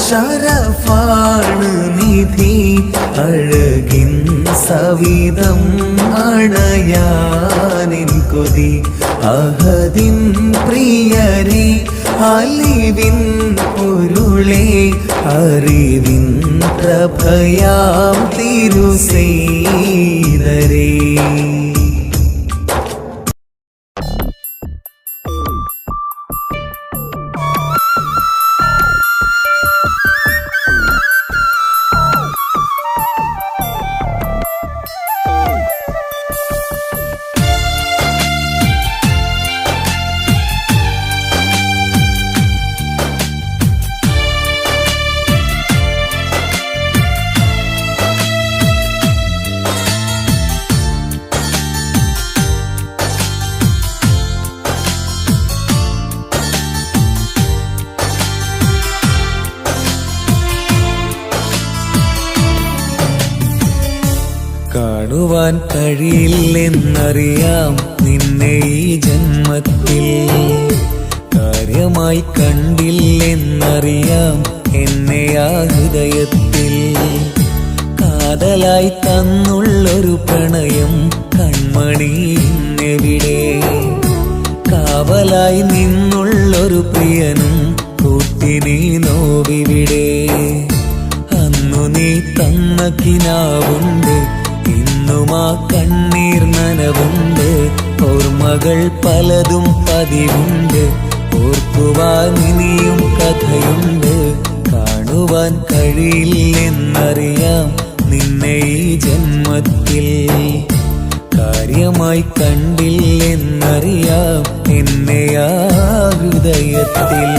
ശരഫാണ് നിധി അഴകിൻ സവിധം അണയാനിൻ കൊതി അഹദിൻ പ്രിയരെ അലിവിൻ പൊരുളെ അറിവിൻ പ്രഭയാം തിരുസേദരെ. കാണുവാൻ കഴിയില്ലെന്നറിയാം നിന്നെ ഈ ജന്മത്തിൽ, കാര്യമായി കണ്ടില്ലെന്നറിയാം എന്നെ ആ ഹൃദയത്തിൽ. കാതലായി തന്നുള്ളൊരു പ്രണയം കൺമണി ഇന്നെവിടെ, കാവലായി നിന്നുള്ളൊരു പ്രിയനും കൂട്ടിനീ നോവിവിടെ. അന്നു നീ തന്ന കിനാവുണ്ട്, ഇന്നും ആ കണ്ണീർ നനവുണ്ട്. ഓർമ്മകൾ പലതും പതിവുണ്ട്, ഓർക്കുവാൻ ഇനിയും കഥയുണ്ട്. കാണുവാൻ കഴിയില്ലെന്നറിയാം നിന്നെ ഈ ജന്മത്തിൽ, കാര്യമായി കണ്ടില്ലെന്നറിയാം എന്നെ ആ ഹൃദയത്തിൽ.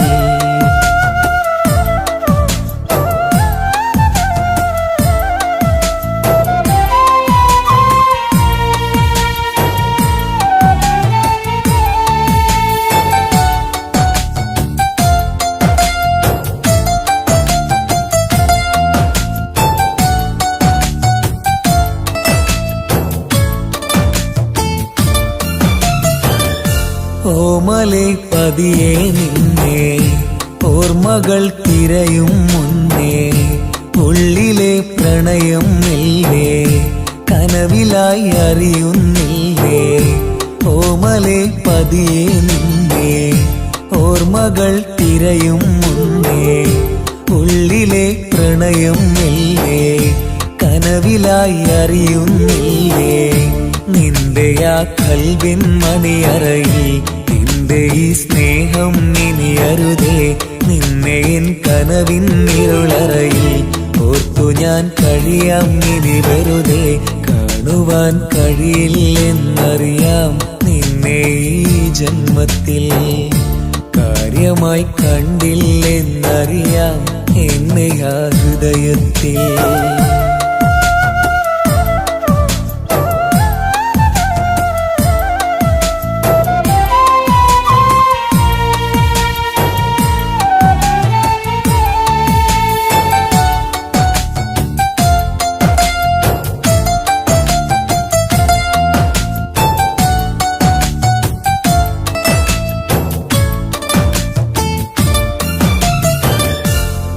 ഓമലെ പതിയെ നിന്നെ ഓർമ്മകൾ തിരയും മുന്നേ, ഉള്ളിലെ പ്രണയം മെല്ലെ കനവിലായി അറിയുന്നില്ലേ. ഓമലെ പതിയെ നിന്നെ ഓർമ്മകൾ തിരയും മുന്നേ, ഉള്ളിലെ പ്രണയം മെല്ലെ കനവിലായി അറിയുന്നില്ലേ. നിന്റെ ആ കൽവിൻ മണിയറയിൽ നിന്റെ ഈ സ്നേഹം ഇനിയരുതേ. നിന്നെ എൻ കനവിൻ ഇരുളറയിൽ ഓർത്തു ഞാൻ കഴിയാം ഇനി വെറുതെ. കാണുവാൻ കഴിയില്ലെന്നറിയാം നിന്നെ ഈ ജന്മത്തിൽ, കാര്യമായി കണ്ടില്ലെന്നറിയാം എന്നെ ആ ഹൃദയത്തിൽ.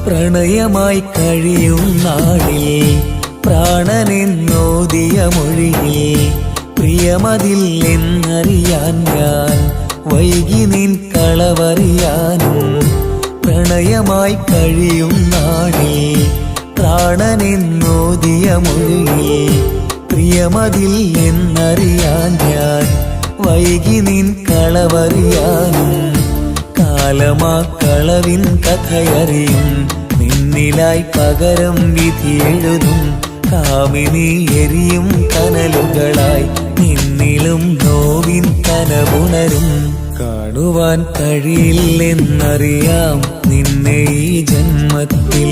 പ്രണയമായി കഴിയും നാളിൽ പ്രാണനെന്നോദിയ മൊഴിയിൽ, പ്രിയമതിൽ എന്നറിയാൻ ഞാൻ വൈകി നിൻ കളവറിയാനും. പ്രണയമായി കഴിയും നാളിൽ പ്രാണനെന്നോദിയ മൊഴിയിൽ, പ്രിയമതിൽ എന്നറിയാൻ ഞാൻ വൈകി നിൻ കളവറിയാനും. കാലമാ കളവിൻ കഥയറിയും, നിന്നിലായി പകരം വിധി എഴുതും. കാമിനി എരിയും കനലുകളായി നിന്നിലും നോവിൻ കനവുണരും. കാണുവാൻ കഴിയില്ലെന്നറിയാം നിന്നെ ഈ ജന്മത്തിൽ,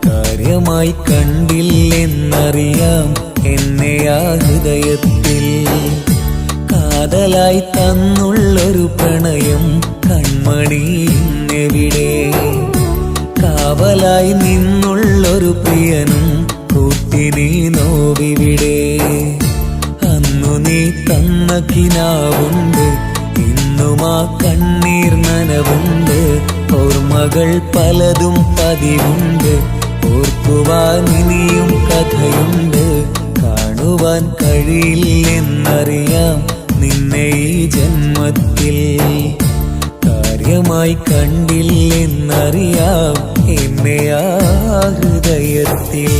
കാര്യമായി കണ്ടില്ലെന്നറിയാം എന്നെ ആ ഹൃദയത്തിൽ കാതലായി തന്നുള്ളൊരു പ്രണയം കൺമണി ഇന്നെവിടെ കാവലായി നിന്നുള്ളൊരു പ്രിയനും കൂട്ടിനീ നോവിവിടെ അന്നു നീ തന്ന കിനാവുണ്ട് ഇന്നും ആ കണ്ണീർ നനവുണ്ട് ഓർമ്മകൾ പലതും പതിവുണ്ട് ഓർക്കുവാൻ ഇനിയും കഥയുണ്ട് കാണുവാൻ കഴിയില്ലെന്നറിയാം നിന്നെ ഈ ജന്മത്തിൽ കാര്യമായി കണ്ടില്ലെന്നറിയാം എന്നെ ആ ഹൃദയത്തിൽ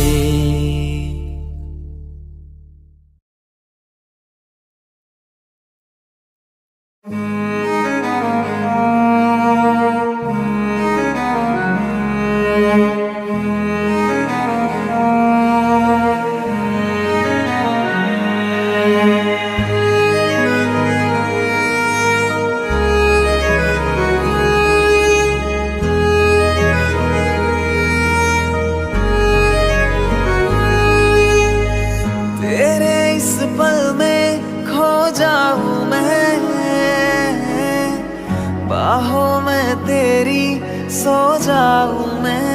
बाहों में तेरी सो जाऊं मैं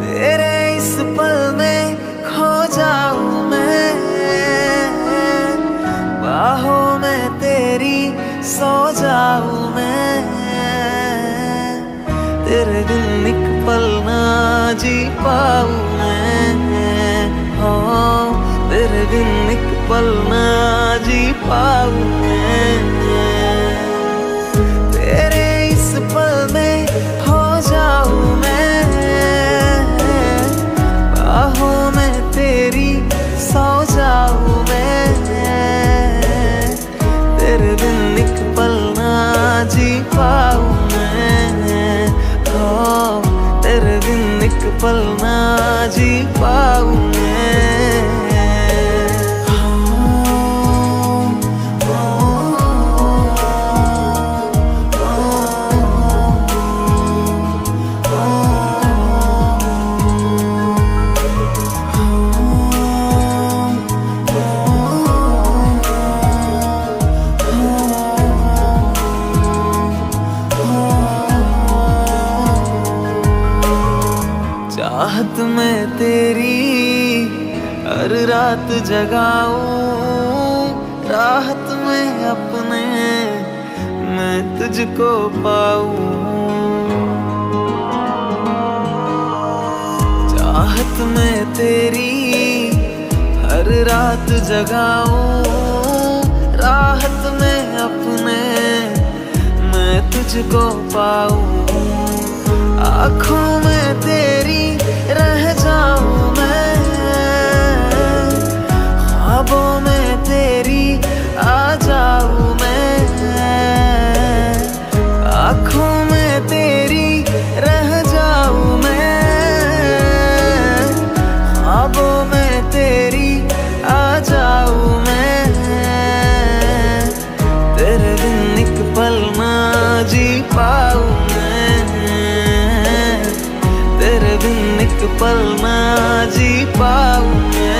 तेरे इस पल में खो जाऊं मैं बाहों में तेरी सो जाऊं मैं तेरे बिन एक पल ना जी पाऊं मैं हो तेरे बिन एक पल ना जी पाऊं मैं तेरे इस पल में हो जाऊं मैं बाहों में तेरी सो जाऊं मैं तेरे बिन एक पल ना जी पाऊं मैं हो तेरे बिन एक पल ना जी पाऊं मैं चाहत में तेरी हर रात जगाऊं राहत में अपने मैं तुझको पाऊं चाहत में तेरी हर रात जगाऊं राहत में अपने मैं तुझको पाऊं आँखों में तेरी रह जाऊं मैं ख्वाबों में तेरी आ जाऊं मैं आँखों में तेरी रह जाऊं मैं ख्वाबों में तेरी आ जाऊं मैं तेरे बिन एक पल ना जी पाऊं तेरे बिन एक पल ना जी पाऊं मैं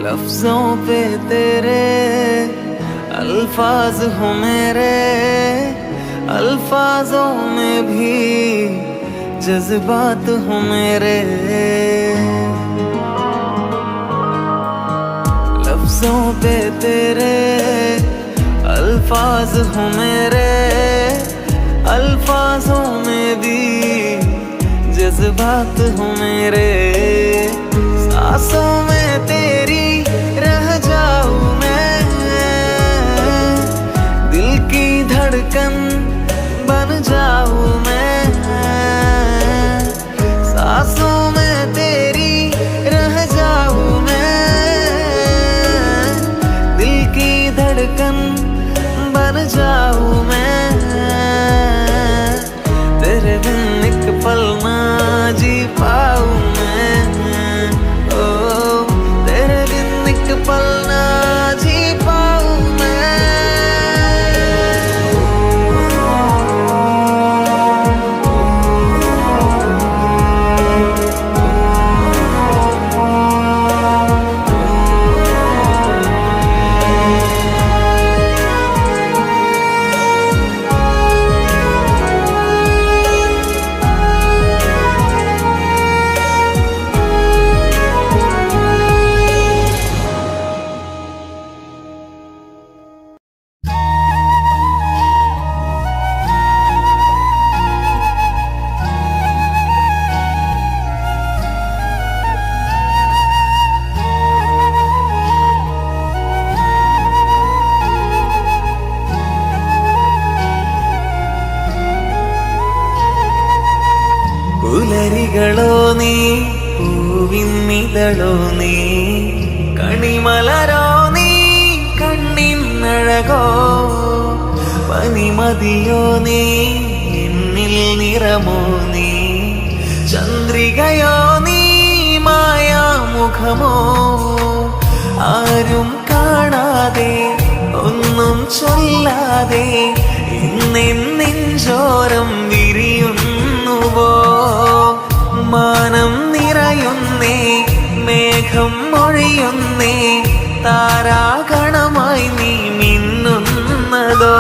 लफ्जों पे तेरे अल्फाज हो मेरे अल्फाजों में भी जज्बात हो मेरे लफ्जों पे तेरे अल्फाज हो मेरे अल्फाजों में भी जज्बात हो मेरे सांसों में तेरी रह जाऊं मैं दिल की धड़कन बन जाऊं मैं सांसों में तेरी रह जाऊं मैं दिल पल ना जी पाऊं मैं, ओ तेरे बिन एक पल ना जी पाऊं मैं। പുലരികളോ നീ പൂവിന്നിതളോ നീ കണിമലരോ നീ കണ്ണിന്നഴകോ പനിമതിയോ നീ എന്നിൽ നിറമോ നീ ചന്ദ്രികയോ നീ മായാമുഖമോ ആരും കാണാതെ ഒന്നും ചൊല്ലാതെ ഇന്നെഞ്ചോരം വിരിയുന്നുവോ മാനം നിറയുന്നേ മേഘം മൊഴിയുന്നേ താരാഗണമായി നീ മിന്നുന്നതോ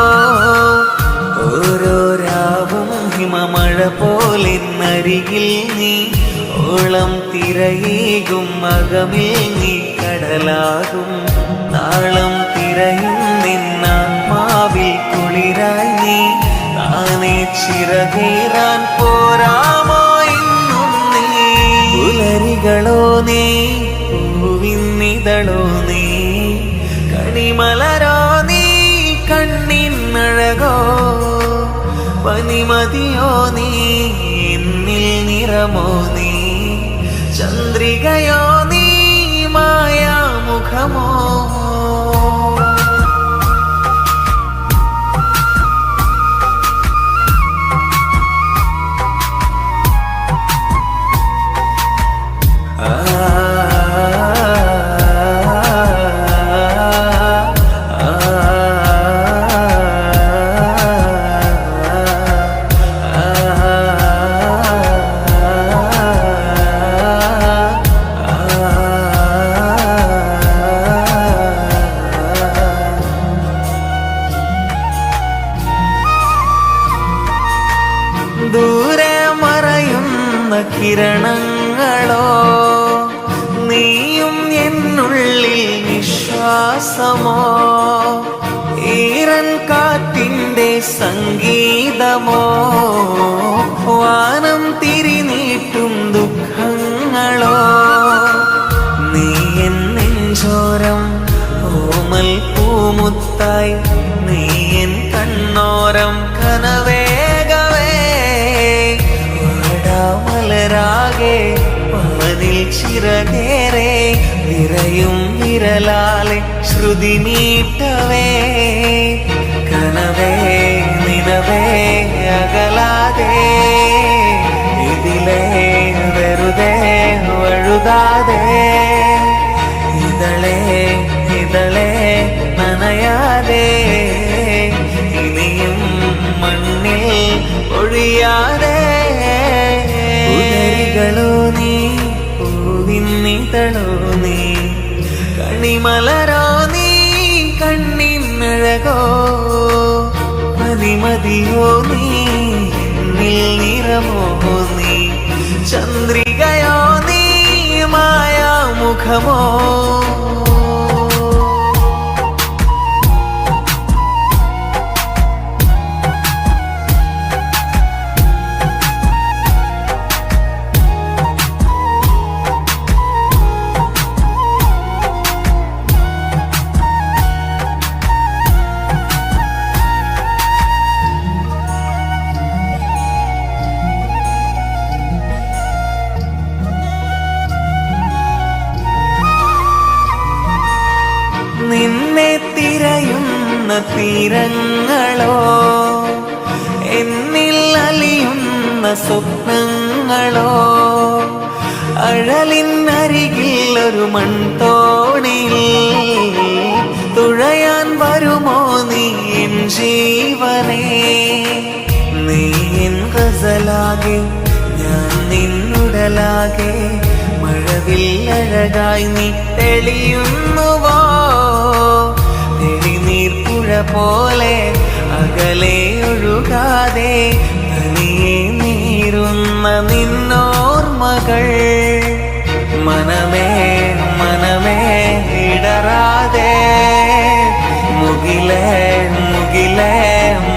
ഓരോ രാവും ഹിമമഴ പോലെ നരികിൽ നീ ഓളം തിരയേകും മകമിൽ നീ കടലാകും താളം തിരയും നിന്നാത്മാവിൽ കുളിരായി നീ താനെ ചിറകേറാൻ പോരാമോ ഇന്നും നീ പുലരികളോ നീ പൂവിന്നിതളോ നീ കണിമലരോ നീ കണ്ണിന്നഴകോ പനിമതിയോ നീ എന്നിൽ നിറമോ നീ ചന്ദ്രികയോ നീ മായാമുഖമോ ദൂരെ മറയുന്ന കിരണങ്ങളോ നീയും എന്നുള്ളിൽ വിശ്വാസമോ ഈറൻ കാറ്റിൻ്റെ സംഗീതമോ വാനം തിരിനീട്ടും ദുഃഖങ്ങളോ നീ എൻ നെഞ്ചോരം ഓമൽ പൂമുത്തായി നീ എൻ കണ്ണോരം കനവേഗവേ മലരാകെ വാനിൽ ചിറകേറെ വിരയും വിരലാലെ ശ്രുതി മീട്ടവേ കനവേ നിലവേ അകലാതെ ഇതിലേ വെറുതെ വഴുതാതെ ഇതളേ ഇതളേ നനയാതെ ഇനിയും മണ്ണിൽ ഒഴിയാതെ പുലരികളോ നീ പൂവിന്നിതളോ നീ കണിമലരോ നീ കണ്ണിന്നഴകോ പനിമതിയോ നീ എന്നിൽ നിറമോ നീ ചന്ദ്രികയോ നീ മായാമുഖമോ നിന്നെ തിരയുന്ന തീരങ്ങളോ എന്നിൽ അലിയുന്ന സ്വപ്നങ്ങളോ അഴലിനരികിൽ ഒരു മൺതോണിയിൽ തുഴയാൻ വരുമോ നീ എൻ ജീവനേ നീ എൻ ഗസലാകെ ഞാൻ നിന്നുടലാകെ മഴവില്ലഴകായി നീ തെളിയുന്നുവോ തെളിനീർപ്പുഴ പോലെ അകലെ ഒഴുകാതെ തനിയെ നീറുന്ന നിന്നോർമകൾ മനമേ മനമേ ഇടറാതെ മുകിലേ മുകിലേ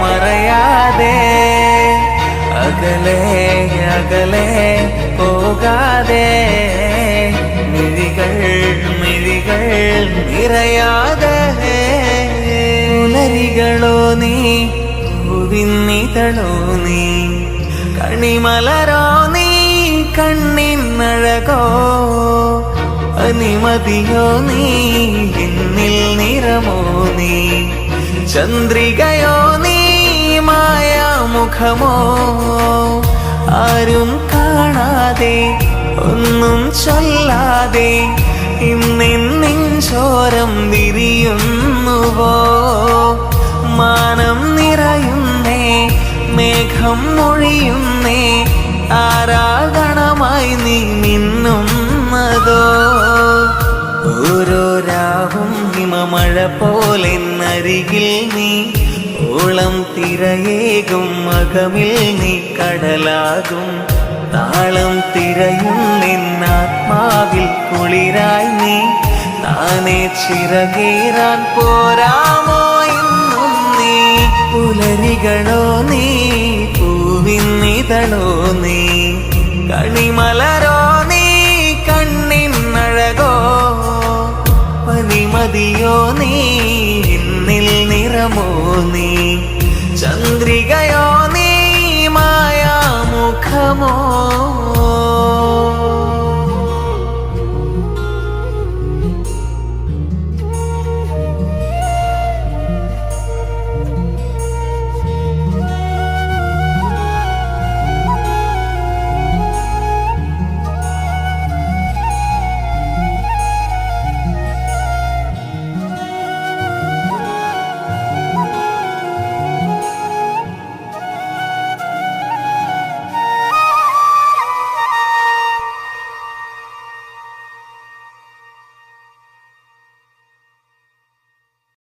മറയാതെ അകലെ അകലെ പോകാതെ മിഴികൾ മിഴികൾ നിറയാതെ പുലരികളോ നീ പൂവിന്നിതളോ നീ കണിമലരോ നീ കണ്ണിനഴകോ അനിമതിയോ നീ എന്നിൽ നിറമോ നീ ചന്ദ്രികയോ നീ മായാമുഖമോ ആരും കാണാതെ ഒന്നും ചൊല്ലാതെ ഇന്നിൻ ചോരം വിരിയുന്നുവോ മാനം നിറയുന്നേ മേഘം മൊഴിയുന്നേ ആരാധനമായി നീ മിന്നുന്നതോ ഓരോ രാവും ഹിമമഴ പോലെ നരികിൽ നീ ഓളം തിരയേകും മകമിൽ നീ കടലാകും താളം തിരയും നിന്നാത്മാവിൽ കുളിരായി നീ താനെ ചിറകേറാൻ പോരാമോ ഇന്നും നീ പുലരികളോ നീ പൂവിന്നിതളോ നീ കണിമലരോ നീ കണ്ണിനഴകോ പനിമതിയോ നീ എന്നിൽ നിറമോ നീ ചന്ദ്രികയോ നീ മായാമുഖമോ